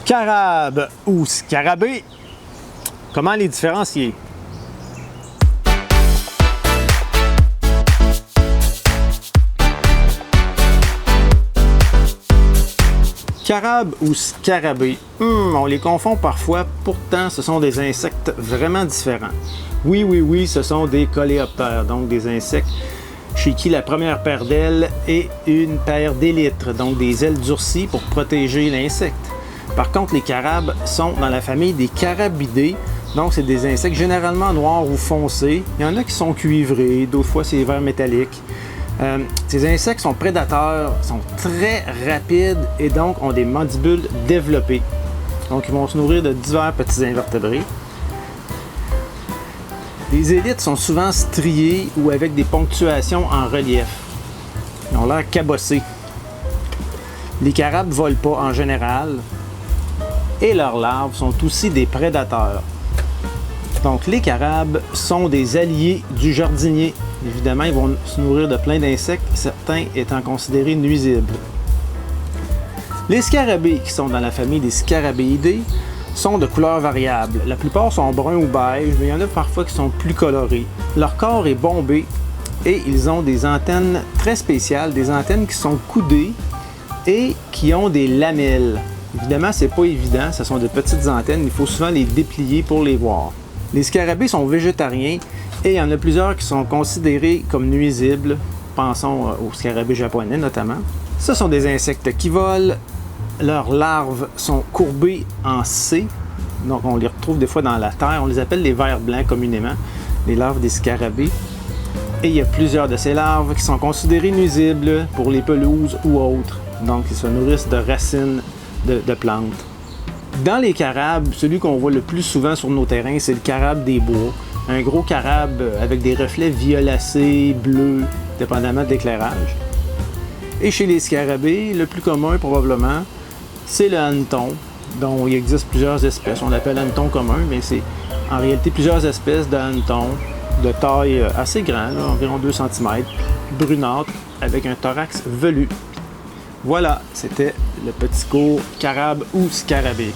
Carabe ou scarabée, comment les différencier? Carabe ou scarabée, on les confond parfois, pourtant ce sont des insectes vraiment différents. Oui, ce sont des coléoptères, donc des insectes chez qui la première paire d'ailes est une paire d'élytres, donc des ailes durcies pour protéger l'insecte. Par contre, les carabes sont dans la famille des carabidés, donc c'est des insectes généralement noirs ou foncés. Il y en a qui sont cuivrés, d'autres fois c'est vert métallique. Ces insectes sont prédateurs, sont très rapides et donc ont des mandibules développées. Donc ils vont se nourrir de divers petits invertébrés. Les élytres sont souvent striés ou avec des ponctuations en relief. Ils ont l'air cabossés. Les carabes ne volent pas en général et leurs larves sont aussi des prédateurs. Donc les carabes sont des alliés du jardinier. Évidemment, ils vont se nourrir de plein d'insectes, certains étant considérés nuisibles. Les scarabées, qui sont dans la famille des scarabéidés, sont de couleurs variables. La plupart sont bruns ou beige, mais il y en a parfois qui sont plus colorés. Leur corps est bombé et ils ont des antennes très spéciales, des antennes qui sont coudées et qui ont des lamelles. Évidemment, c'est pas évident, ce sont de petites antennes, il faut souvent les déplier pour les voir. Les scarabées sont végétariens et il y en a plusieurs qui sont considérés comme nuisibles. Pensons aux scarabées japonais notamment. Ce sont des insectes qui volent. Leurs larves sont courbées en C. Donc on les retrouve des fois dans la terre. On les appelle les vers blancs communément, les larves des scarabées. Et il y a plusieurs de ces larves qui sont considérées nuisibles pour les pelouses ou autres. Donc ils se nourrissent de racines de plantes. Dans les carabes, celui qu'on voit le plus souvent sur nos terrains, c'est le carabe des bois. Un gros carabe avec des reflets violacés, bleus, dépendamment de l'éclairage. Et chez les scarabées, le plus commun probablement, c'est le hanneton, dont il existe plusieurs espèces. On l'appelle hanneton commun, mais c'est en réalité plusieurs espèces de hanneton de taille assez grande, là, environ 2 cm, brunâtre, avec un thorax velu. Voilà, c'était le petit cours carabe ou scarabée.